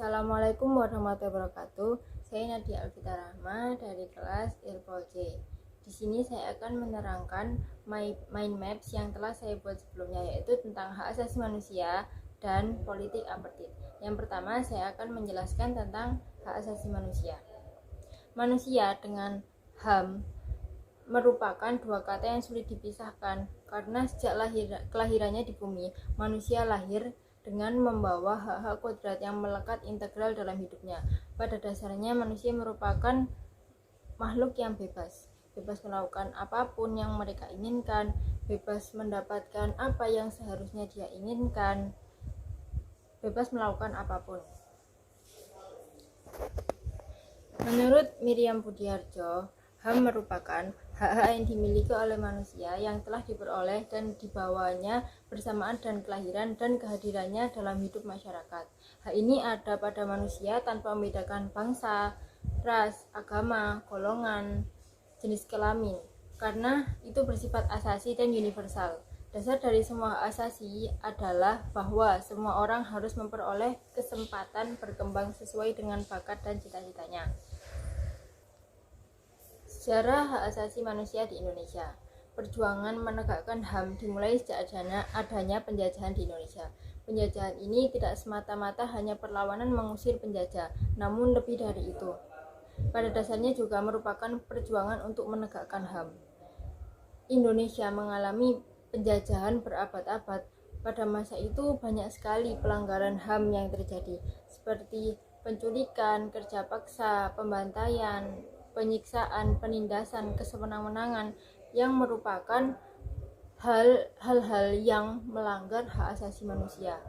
Assalamualaikum warahmatullahi wabarakatuh. Saya Nadia Alvita Rahma dari kelas Irpol C. Di sini saya akan menerangkan mind maps yang telah saya buat sebelumnya, yaitu tentang hak asasi manusia dan politik apartheid. Yang pertama, saya akan menjelaskan tentang hak asasi manusia. Manusia dengan HAM merupakan dua kata yang sulit dipisahkan karena sejak kelahirannya di bumi, manusia lahir dengan membawa hak-hak kodrat yang melekat integral dalam hidupnya. Pada dasarnya manusia merupakan makhluk yang bebas melakukan apapun yang mereka inginkan, bebas mendapatkan apa yang seharusnya dia inginkan, bebas melakukan apapun. Menurut Miriam Budiarjo, HAM merupakan hak-hak yang dimiliki oleh manusia yang telah diperoleh dan dibawanya bersamaan dan kelahiran dan kehadirannya dalam hidup masyarakat. Hak ini ada pada manusia tanpa membedakan bangsa, ras, agama, golongan, jenis kelamin, karena itu bersifat asasi dan universal. Dasar dari semua hak asasi adalah bahwa semua orang harus memperoleh kesempatan berkembang sesuai dengan bakat dan cita-citanya. Sejarah hak asasi manusia di Indonesia. Perjuangan menegakkan HAM dimulai sejak adanya penjajahan di Indonesia. Penjajahan ini tidak semata-mata hanya perlawanan mengusir penjajah, namun lebih dari itu. Pada dasarnya juga merupakan perjuangan untuk menegakkan HAM. Indonesia mengalami penjajahan berabad-abad. Pada masa itu banyak sekali pelanggaran HAM yang terjadi, seperti penculikan, kerja paksa, pembantaian, penyiksaan, penindasan, kesewenang-wenangan yang merupakan hal-hal yang melanggar hak asasi manusia.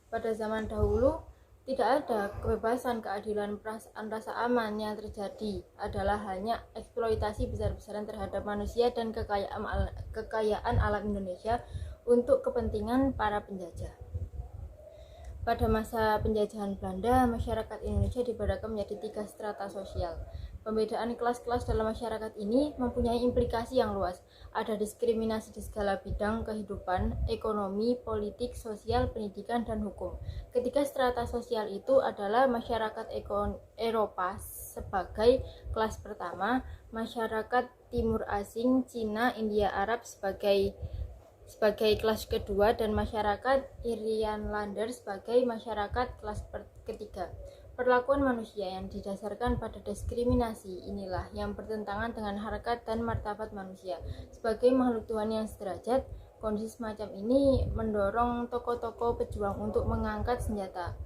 Pada zaman dahulu tidak ada kebebasan, keadilan, perasaan rasa aman. Yang terjadi adalah hanya eksploitasi besar-besaran terhadap manusia dan kekayaan alam Indonesia untuk kepentingan para penjajah. Pada masa penjajahan Belanda, masyarakat Indonesia dibedakan menjadi 3 strata sosial. Pembedaan kelas-kelas dalam masyarakat ini mempunyai implikasi yang luas. Ada diskriminasi di segala bidang kehidupan, ekonomi, politik, sosial, pendidikan, dan hukum. Ketiga strata sosial itu adalah masyarakat Eropa sebagai kelas pertama, masyarakat Timur Asing, Cina, India, Arab sebagai kelas kedua, dan masyarakat Irianlander sebagai masyarakat kelas ketiga. Perlakuan manusia yang didasarkan pada diskriminasi inilah yang bertentangan dengan harkat dan martabat manusia. Sebagai makhluk Tuhan yang sederajat, kondisi semacam ini mendorong tokoh-tokoh pejuang untuk mengangkat senjata.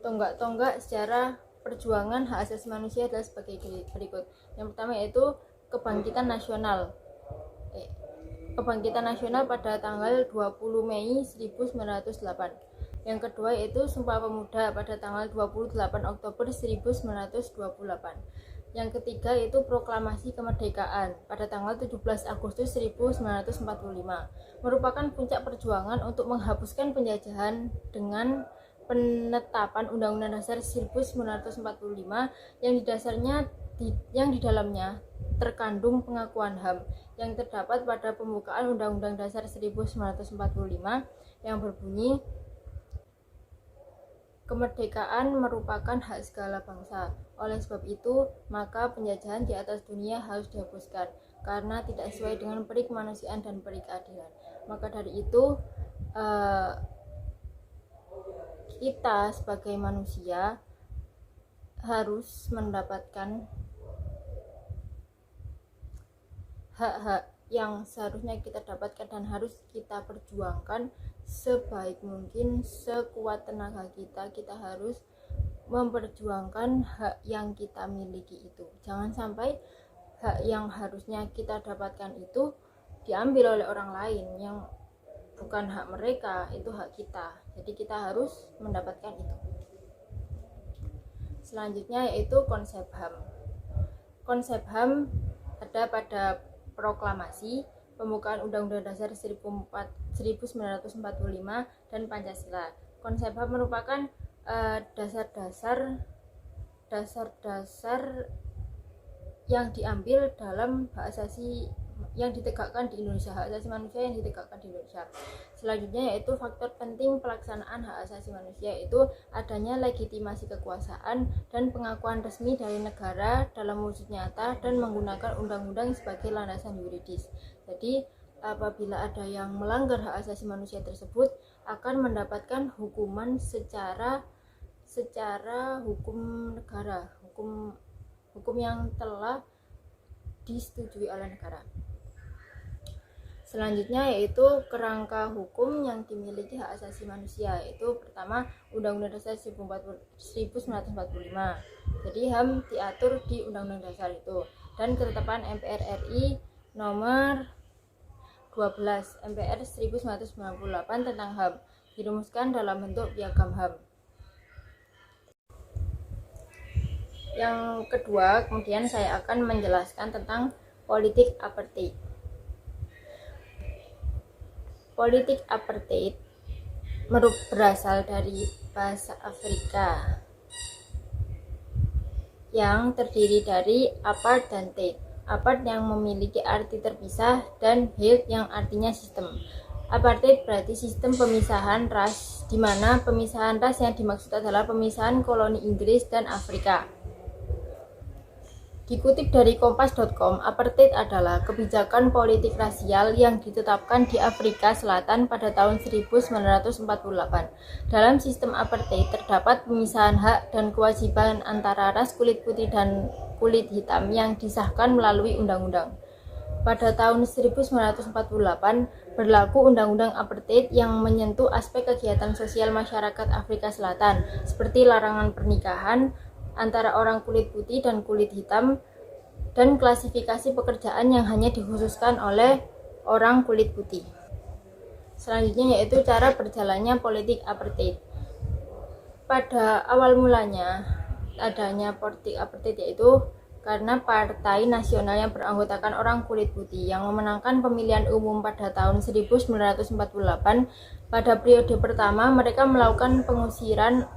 Tonggak-tonggak sejarah perjuangan hak asasi manusia adalah sebagai berikut. Yang pertama yaitu Kebangkitan Nasional. Kebangkitan Nasional pada tanggal 20 Mei 1908. Yang kedua yaitu Sumpah Pemuda pada tanggal 28 Oktober 1928. Yang ketiga yaitu Proklamasi Kemerdekaan pada tanggal 17 Agustus 1945. Merupakan puncak perjuangan untuk menghapuskan penjajahan dengan penetapan Undang-Undang Dasar 1945 yang di dalamnya terkandung pengakuan HAM yang terdapat pada pembukaan Undang-Undang Dasar 1945 yang berbunyi, kemerdekaan merupakan hak segala bangsa. Oleh sebab itu, maka penjajahan di atas dunia harus dihapuskan karena tidak sesuai dengan peri kemanusiaan dan peri keadilan. Maka dari itu, kita sebagai manusia harus mendapatkan hak-hak yang seharusnya kita dapatkan dan harus kita perjuangkan sebaik mungkin, sekuat tenaga kita. Kita harus memperjuangkan hak yang kita miliki itu. Jangan sampai hak yang harusnya kita dapatkan itu diambil oleh orang lain yang bukan hak mereka, itu hak kita. Jadi kita harus mendapatkan itu. Selanjutnya yaitu konsep HAM. Konsep HAM ada pada Proklamasi, pembukaan Undang-Undang Dasar 1945 dan Pancasila. Konsep HAM merupakan dasar-dasar yang diambil dalam hak asasi yang ditegakkan di Indonesia, hak asasi manusia yang ditegakkan di Indonesia. Selanjutnya yaitu faktor penting pelaksanaan hak asasi manusia, yaitu adanya legitimasi kekuasaan dan pengakuan resmi dari negara dalam wujud nyata dan menggunakan undang-undang sebagai landasan yuridis. Jadi apabila ada yang melanggar hak asasi manusia tersebut akan mendapatkan hukuman secara hukum negara, hukum yang telah disetujui oleh negara. Selanjutnya yaitu kerangka hukum yang dimiliki hak asasi manusia, yaitu pertama Undang-Undang Dasar 1945. Jadi HAM diatur di Undang-Undang Dasar itu, dan ketetapan MPR RI nomor 12 MPR 1998 tentang HAM dirumuskan dalam bentuk piagam HAM. Yang kedua, kemudian saya akan menjelaskan tentang politik apartheid. Politik apartheid berasal dari bahasa Afrika yang terdiri dari apart dan tate. Apart yang memiliki arti terpisah dan heid yang artinya sistem. Apartheid berarti sistem pemisahan ras, di mana pemisahan ras yang dimaksud adalah pemisahan koloni Inggris dan Afrika. Dikutip dari kompas.com, apartheid adalah kebijakan politik rasial yang ditetapkan di Afrika Selatan pada tahun 1948. Dalam sistem apartheid terdapat pemisahan hak dan kewajiban antara ras kulit putih dan kulit hitam yang disahkan melalui undang-undang. Pada tahun 1948 berlaku undang-undang apartheid yang menyentuh aspek kegiatan sosial masyarakat Afrika Selatan seperti larangan pernikahan antara orang kulit putih dan kulit hitam, dan klasifikasi pekerjaan yang hanya dikhususkan oleh orang kulit putih. Selanjutnya yaitu cara berjalannya politik apartheid. Pada awal mulanya adanya politik apartheid yaitu karena Partai Nasional yang beranggotakan orang kulit putih yang memenangkan pemilihan umum pada tahun 1948. Pada periode pertama mereka melakukan pengusiran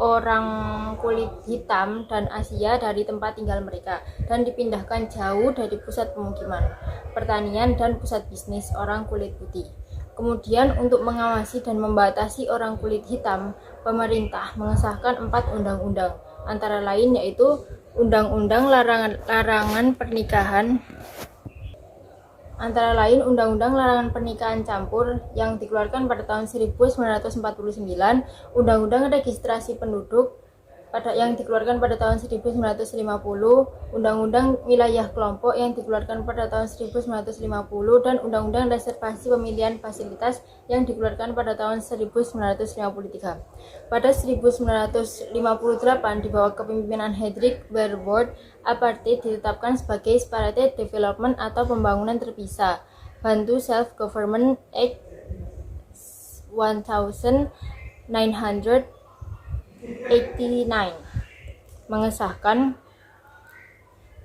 orang kulit hitam dan Asia dari tempat tinggal mereka dan dipindahkan jauh dari pusat pemukiman, pertanian, dan pusat bisnis orang kulit putih. Kemudian untuk mengawasi dan membatasi orang kulit hitam, pemerintah mengesahkan 4 undang-undang, antara lain yaitu Undang-Undang Larangan Pernikahan, antara lain Undang-Undang Larangan Pernikahan Campur yang dikeluarkan pada tahun 1949, Undang-Undang Registrasi Penduduk yang dikeluarkan pada tahun 1950, Undang-Undang Wilayah Kelompok yang dikeluarkan pada tahun 1950, dan Undang-Undang Reservasi Pemilihan Fasilitas yang dikeluarkan pada tahun 1953. Pada 1958 di bawah kepemimpinan Hendrik Verwoerd, apartheid ditetapkan sebagai Separated Development atau pembangunan terpisah. Bantu Self-Government Act 1989 mengesahkan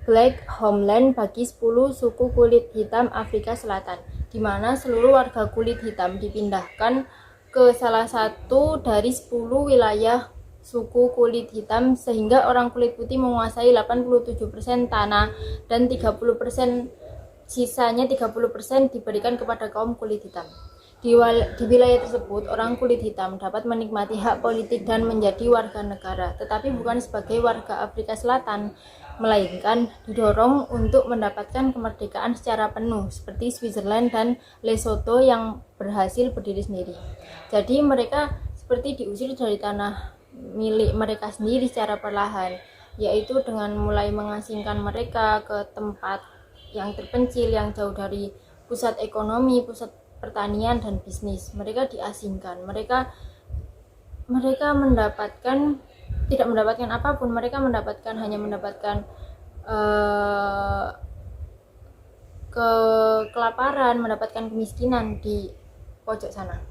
Black Homeland bagi 10 suku kulit hitam Afrika Selatan, di mana seluruh warga kulit hitam dipindahkan ke salah satu dari 10 wilayah suku kulit hitam, sehingga orang kulit putih menguasai 87% tanah dan 30% diberikan kepada kaum kulit hitam. Di wilayah tersebut, orang kulit hitam dapat menikmati hak politik dan menjadi warga negara, tetapi bukan sebagai warga Afrika Selatan, melainkan didorong untuk mendapatkan kemerdekaan secara penuh, seperti Switzerland dan Lesotho yang berhasil berdiri sendiri. Jadi mereka seperti diusir dari tanah milik mereka sendiri secara perlahan, yaitu dengan mulai mengasingkan mereka ke tempat yang terpencil, yang jauh dari pusat ekonomi, pusat pertanian dan bisnis. Mereka diasingkan, mereka tidak mendapatkan apapun. Mereka hanya mendapatkan kelaparan, mendapatkan kemiskinan di pojok sana.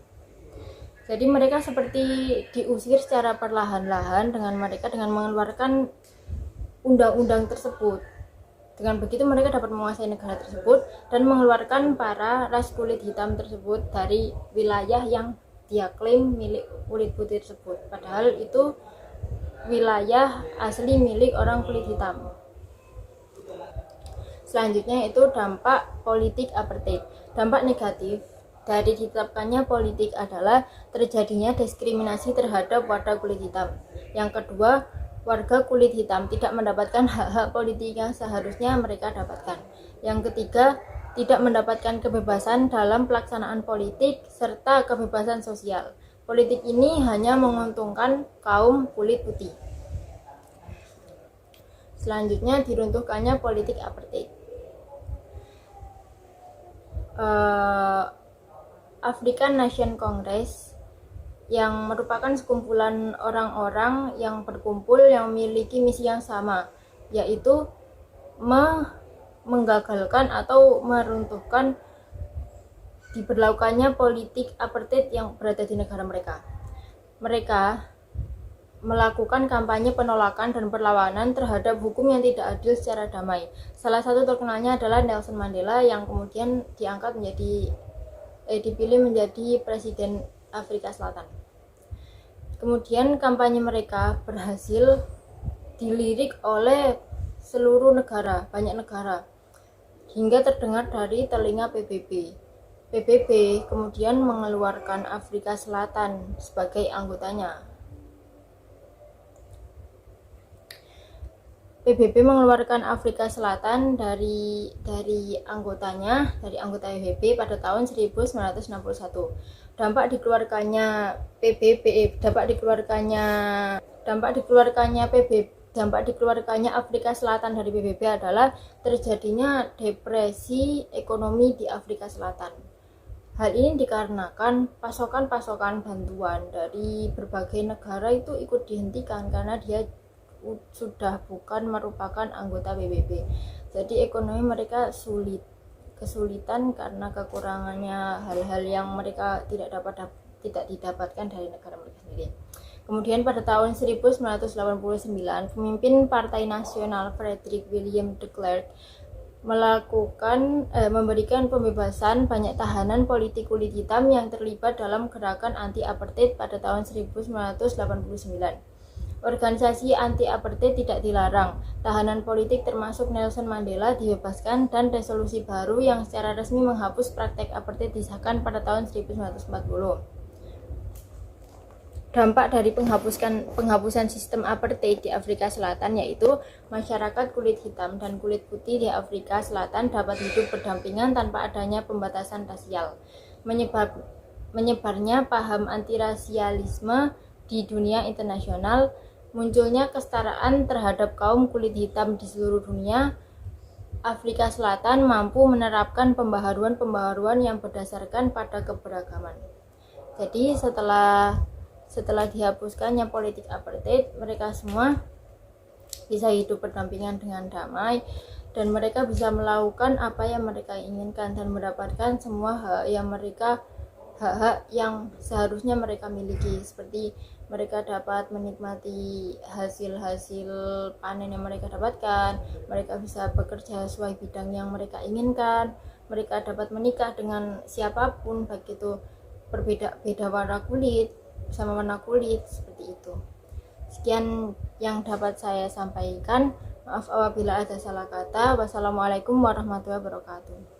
Jadi mereka seperti diusir secara perlahan-lahan dengan mengeluarkan undang-undang tersebut. Dengan begitu mereka dapat menguasai negara tersebut dan mengeluarkan para ras kulit hitam tersebut dari wilayah yang dia klaim milik kulit putih tersebut, padahal itu wilayah asli milik orang kulit hitam. Selanjutnya itu dampak politik apartheid. Dampak negatif dari ditetapkannya politik adalah terjadinya diskriminasi terhadap warga kulit hitam. Yang kedua, warga kulit hitam tidak mendapatkan hak-hak politik yang seharusnya mereka dapatkan. Yang ketiga, tidak mendapatkan kebebasan dalam pelaksanaan politik serta kebebasan sosial. Politik ini hanya menguntungkan kaum kulit putih. Selanjutnya, diruntuhkannya politik apartheid. African National Congress yang merupakan sekumpulan orang-orang yang berkumpul yang memiliki misi yang sama, yaitu menggagalkan atau meruntuhkan diberlakukannya politik apartheid yang berada di negara mereka. Mereka melakukan kampanye penolakan dan perlawanan terhadap hukum yang tidak adil secara damai. Salah satu terkenalnya adalah Nelson Mandela yang kemudian dipilih menjadi presiden Afrika Selatan. Kemudian kampanye mereka berhasil dilirik oleh seluruh negara, banyak negara, hingga terdengar dari telinga PBB. PBB kemudian mengeluarkan Afrika Selatan sebagai anggotanya. PBB mengeluarkan Afrika Selatan dari anggota PBB pada tahun 1961. Dampak dikeluarkannya Afrika Selatan dari PBB adalah terjadinya depresi ekonomi di Afrika Selatan. Hal ini dikarenakan pasokan-pasokan bantuan dari berbagai negara itu ikut dihentikan karena dia sudah bukan merupakan anggota PBB. Jadi ekonomi mereka kesulitan karena kekurangannya hal-hal yang mereka tidak didapatkan dari negara mereka sendiri. Kemudian pada tahun 1989, pemimpin Partai Nasional Frederick William de Klerk memberikan pembebasan banyak tahanan politik kulit hitam yang terlibat dalam gerakan anti-apartheid pada tahun 1989. Organisasi anti-apartheid tidak dilarang. Tahanan politik termasuk Nelson Mandela dibebaskan dan resolusi baru yang secara resmi menghapus praktek apartheid disahkan pada tahun 1940. Dampak dari penghapusan sistem apartheid di Afrika Selatan yaitu masyarakat kulit hitam dan kulit putih di Afrika Selatan dapat hidup berdampingan tanpa adanya pembatasan rasial. Menyebarnya paham antirasialisme di dunia internasional, munculnya kesetaraan terhadap kaum kulit hitam di seluruh dunia. Afrika Selatan mampu menerapkan pembaharuan yang berdasarkan pada keberagaman. Jadi setelah dihapuskannya politik apartheid, mereka semua bisa hidup berdampingan dengan damai dan mereka bisa melakukan apa yang mereka inginkan dan mendapatkan semua hak-hak yang seharusnya mereka miliki, seperti mereka dapat menikmati hasil-hasil panen yang mereka dapatkan, mereka bisa bekerja sesuai bidang yang mereka inginkan, mereka dapat menikah dengan siapapun, baik itu beda warna kulit, sama warna kulit, seperti itu. Sekian yang dapat saya sampaikan. Maaf apabila ada salah kata. Wassalamualaikum warahmatullahi wabarakatuh.